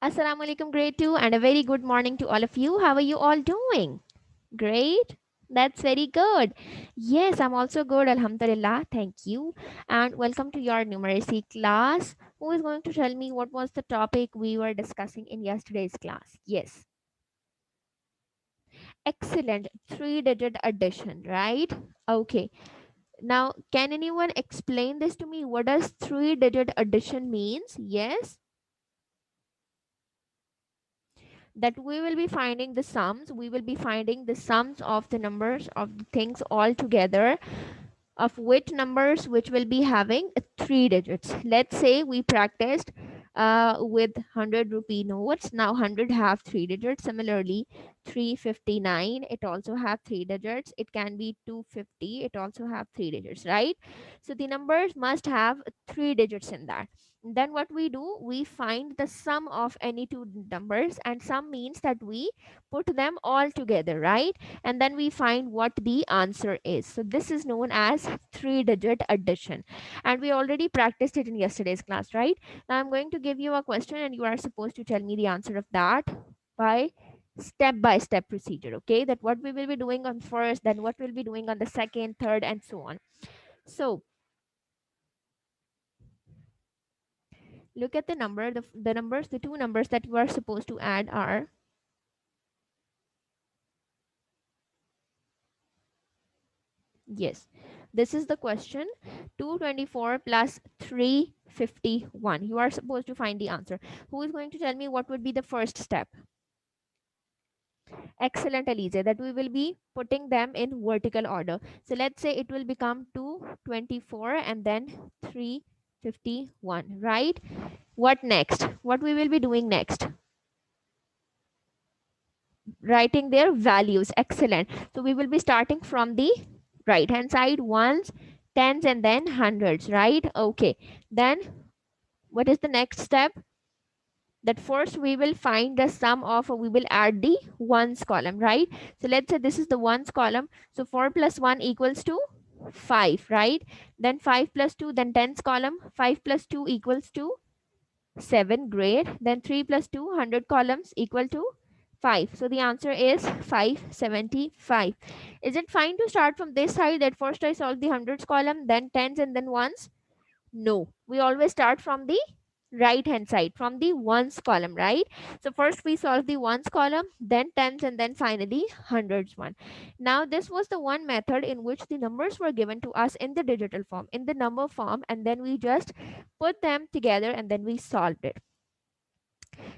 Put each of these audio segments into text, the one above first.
Assalamu alaikum, grade 2, and a very good morning to all of you. How are you all doing? Great. That's very good. Yes, I'm also good. Alhamdulillah. Thank you. And welcome to your numeracy class. Who is going to tell me what was the topic we were discussing in yesterday's class? Yes. Excellent. Three-digit addition, right? Okay. Now, can anyone explain this to me? What does three-digit addition means? Yes. That we will be finding the sums, we will be finding the sums of the numbers of the things all together, of which numbers which will be having three digits. Let's say we practiced with 100 rupee notes. Now 100 have three digits. Similarly, 359, it also have three digits. It can be 250, it also have three digits, right? So the numbers must have three digits in that. Then what we do, we find the sum of any two numbers, and sum means that we put them all together, right? And then we find what the answer is. So this is known as three digit addition, and we already practiced it in yesterday's class, right? Now I'm going to give you a question and you are supposed to tell me the answer of that by step procedure. Okay, that what we will be doing on first, then what we'll be doing on the second, third, and so on. So look at the number, the numbers, the two numbers that you are supposed to add are, yes, this is the question. 224 plus 351. You are supposed to find the answer. Who is going to tell me what would be the first step? Excellent, Elise. That we will be putting them in vertical order. So let's say it will become 224 and then 351, right? What next? What we will be doing next? Writing their values. Excellent. So we will be starting from the right hand side, ones, tens, and then hundreds, right? Okay. Then what is the next step? That first we will find the sum of, we will add the ones column, right? So let's say this is the ones column. So 4 plus 1 equals to 5, right? Then 5 plus 2, then tens column. 5 plus 2 equals to 7. Great. Then 3 plus 2, 100 columns equal to 5. So the answer is 575. Is it fine to start from this side, that first I solve the hundreds column, then tens, and then ones? No, we always start from the right hand side, from the ones column, right? So first we solve the ones column, then tens, and then finally hundreds one. Now this was the one method in which the numbers were given to us in the digital form, in the number form, and then we just put them together and then we solved it.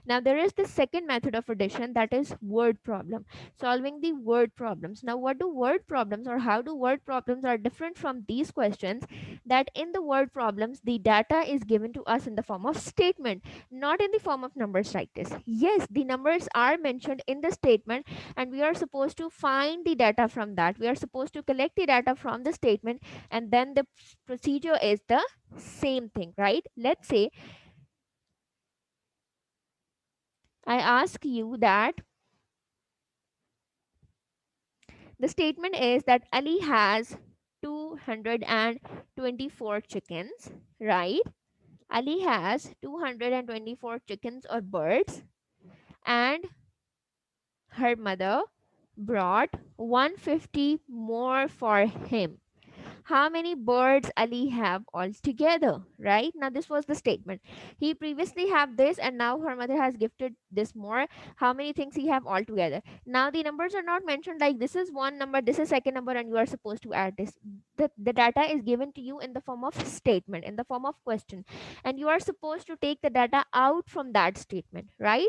Now there is the second method of addition, that is word problem, solving the word problems. Now what do word problems, or how do word problems are different from these questions? That in the word problems the data is given to us in the form of statement, not in the form of numbers like this. Yes, the numbers are mentioned in the statement and we are supposed to find the data from that. We are supposed to collect the data from the statement, and then the procedure is the same thing, right? Let's say I ask you that the statement is that Ali has 224 chickens, right? Ali has 224 chickens or birds, and her mother brought 150 more for him. How many birds Ali have altogether, right? Now this was the statement. He previously have this and now her mother has gifted this more. How many things he have altogether? Now the numbers are not mentioned like this is one number, this is second number, and you are supposed to add this. The data is given to you in the form of statement, in the form of question, and you are supposed to take the data out from that statement, right?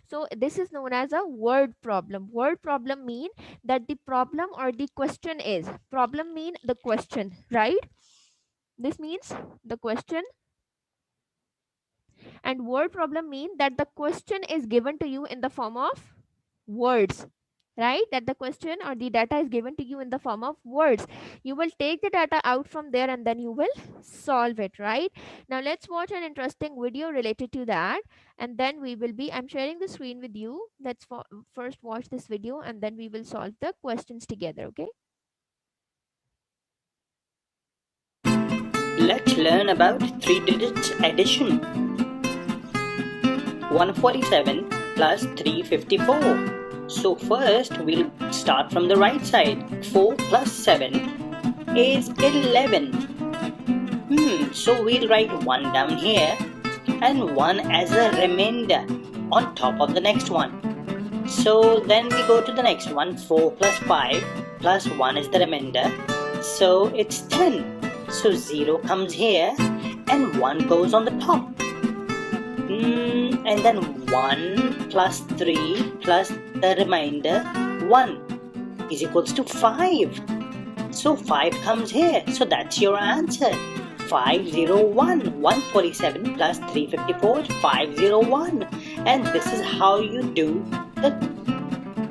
So this is known as a word problem. Word problem mean that the problem or the question is, problem mean the question, right? This means the question, and word problem mean that the question is given to you in the form of words, right? That the question or the data is given to you in the form of words. You will take the data out from there and then you will solve it, right? Now let's watch an interesting video related to that, and then we will be, I'm sharing the screen with you. Let's first watch this video and then we will solve the questions together. Okay. Let's learn about three digits addition. 147 plus 354. So first we'll start from the right side. 4 plus 7 is 11. So we'll write 1 down here and 1 as a remainder on top of the next one. So then we go to the next one. 4 plus 5 plus 1 is the remainder. So it's 10. So 0 comes here and 1 goes on the top. And then 1 plus 3 plus the remainder 1 is equals to 5. So 5 comes here. So that's your answer. 501. 147 plus 354 is 501. And this is how you do the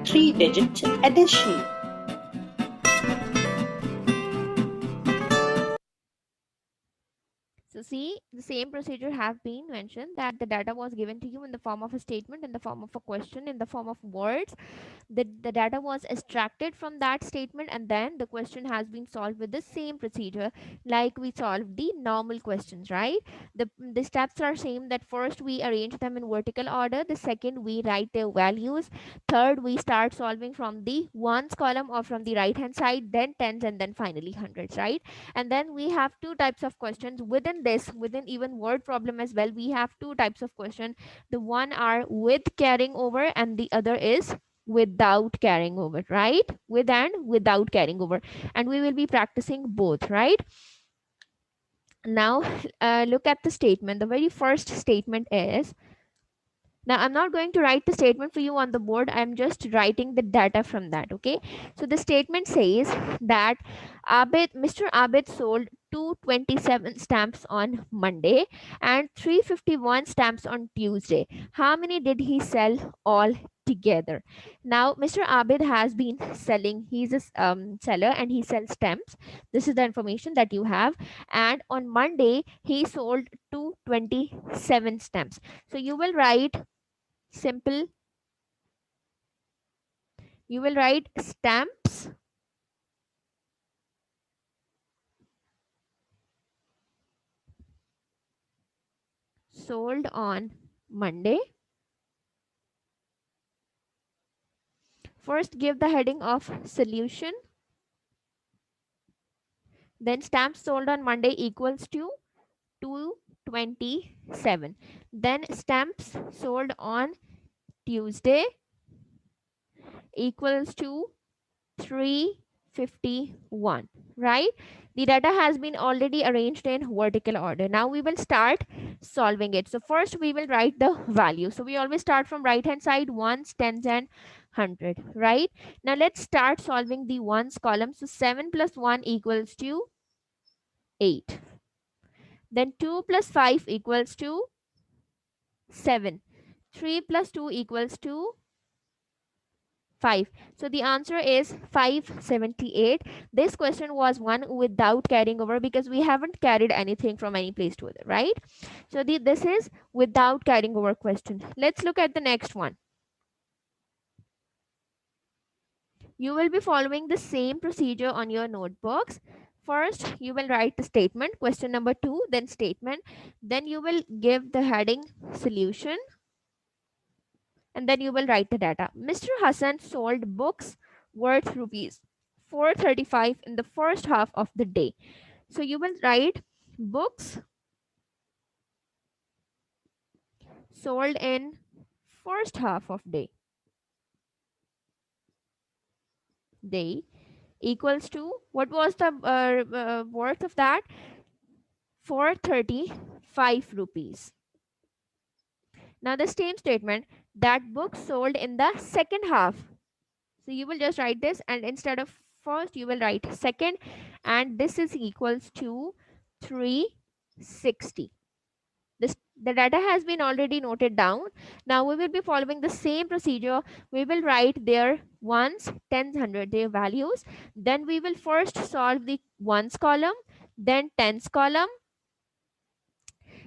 3-digit addition. So see, the same procedure have been mentioned, that the data was given to you in the form of a statement, in the form of a question, in the form of words. The data was extracted from that statement, and then the question has been solved with the same procedure like we solved the normal questions, right? The steps are same, that first we arrange them in vertical order, the second we write their values, third we start solving from the ones column or from the right hand side, then tens, and then finally hundreds, right? And then we have two types of questions within this, within even word problem as well. We have two types of question. The one are with carrying over, and the other is without carrying over, right? With and without carrying over, and we will be practicing both, right? Now look at the statement. The very first statement is, now I'm not going to write the statement for you on the board, I'm just writing the data from that. Okay, so the statement says that Mr. Abid sold 227 stamps on Monday and 351 stamps on Tuesday. How many did he sell all together? Now Mr. Abid has been selling, he's a seller and he sells stamps. This is the information that you have. And on Monday he sold 227 stamps. So you will write simple, you will write stamps sold on Monday. First give the heading of solution, then stamps sold on Monday equals to 227, then stamps sold on Tuesday equals to 351, right? The data has been already arranged in vertical order. Now we will start solving it. So first we will write the value. So we always start from right hand side, ones, tens, and 100, right? Now let's start solving the ones column. So 7 plus 1 equals to 8. Then 2 plus 5 equals to 7. 3 plus 2 equals to 5. So the answer is 578. This question was one without carrying over because we haven't carried anything from any place to other, right? So this is without carrying over question. Let's look at the next one. You will be following the same procedure on your notebooks. First, you will write the statement, question number 2, then statement. Then you will give the heading solution. And then you will write the data. Mr. Hassan sold books worth rupees 435 in the first half of the day. So you will write books sold in first half of day equals to, what was the worth of that? 435 rupees. Now the same statement, that book sold in the second half. So you will just write this, and instead of first you will write second, and this is equals to 360. The data has been already noted down. Now we will be following the same procedure. We will write their ones, tens, hundred, their values. Then we will first solve the ones column, then tens column,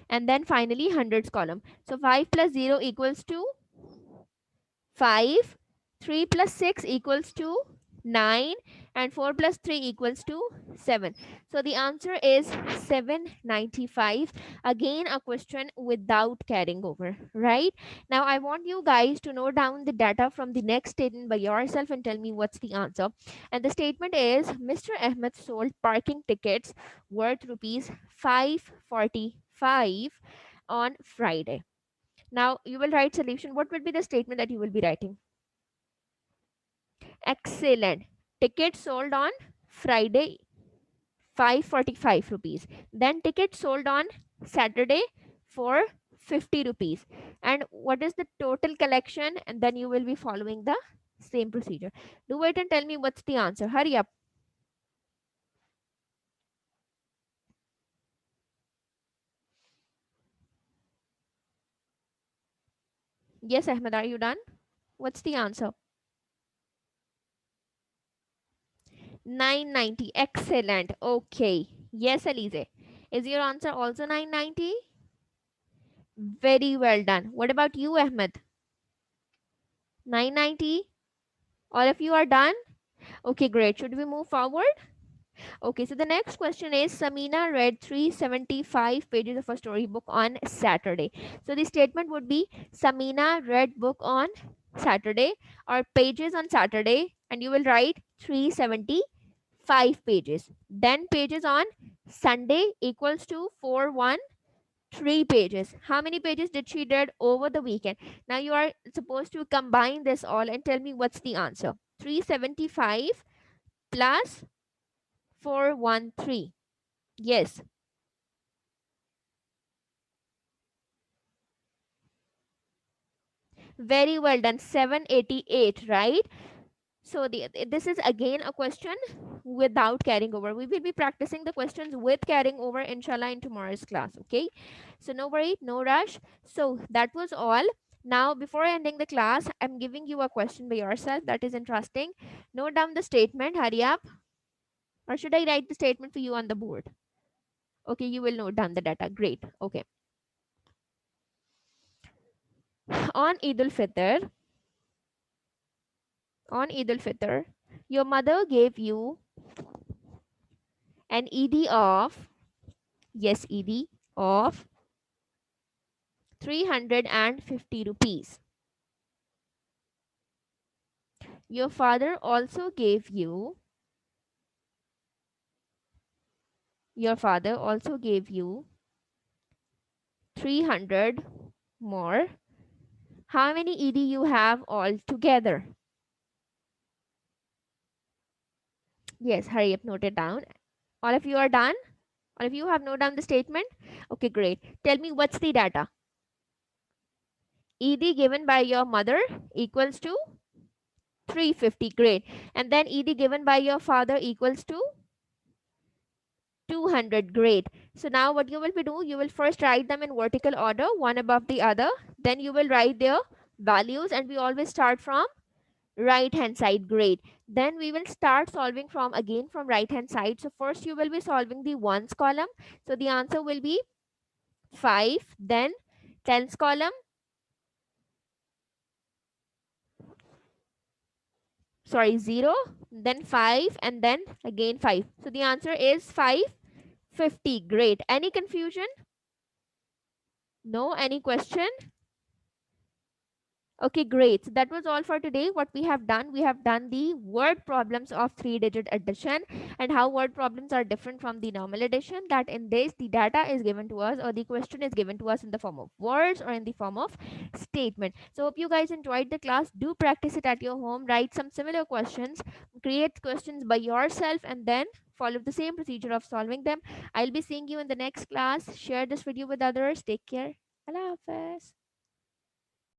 and then finally hundreds column. So 5 plus 0 equals to 5. 3 plus 6 equals to 9, and 4 plus 3 equals to 7. So the answer is 795. Again, a question without carrying over, right? Now, I want you guys to note down the data from the next statement by yourself and tell me what's the answer. And the statement is Mr. Ahmed sold parking tickets worth rupees 545 on Friday. Now, you will write solution. What will be the statement that you will be writing? Excellent. Tickets sold on Friday, 545 rupees. Then tickets sold on Saturday for 50 rupees. And what is the total collection? And then you will be following the same procedure. Do wait and tell me what's the answer. Hurry up. Yes, Ahmed, are you done? What's the answer? 990. Excellent. Okay. Yes, Alize. Is your answer also 990? Very well done. What about you, Ahmed? 990? All of you are done? Okay, great. Should we move forward? Okay, so the next question is Samina read 375 pages of a storybook on Saturday. So the statement would be Samina read book on Saturday or pages on Saturday, and you will write 375 pages. Then pages on Sunday equals to 413 pages. How many pages did she read over the weekend? Now you are supposed to combine this all and tell me what's the answer. 375 plus 413. Yes, very well done. 788, right? So this is again a question without carrying over. We will be practicing the questions with carrying over, inshallah, in tomorrow's class. Okay. So no worry, no rush. So that was all. Now, before ending the class, I'm giving you a question by yourself that is interesting. Note down the statement. Hurry up. Or should I write the statement for you on the board? Okay, you will note down the data. Great. Okay. On Eid al-Fitr, your mother gave you an ED of, yes, ED of 350 rupees. Your father also gave you, your father also gave you 300 more. How many ED you have all together? Yes, hurry up, note it down. All of you are done? All of you have noted down the statement? Okay, great. Tell me what's the data. ED given by your mother equals to 350. Great. And then ED given by your father equals to 200. Great. So now what you will be doing, you will first write them in vertical order, one above the other. Then you will write their values, and we always start from right hand side. Great. Then we will start solving from again from right hand side. So first you will be solving the ones column. So the answer will be 5. Then tens column, sorry, 0, then 5, and then again 5. So the answer is 550. Great. Any confusion? No? Any question? Okay, great. So that was all for today. What we have done the word problems of 3-digit addition and how word problems are different from the normal addition. That in this, the data is given to us or the question is given to us in the form of words or in the form of statement. So hope you guys enjoyed the class. Do practice it at your home. Write some similar questions. Create questions by yourself and then follow the same procedure of solving them. I'll be seeing you in the next class. Share this video with others. Take care. Allah Hafiz.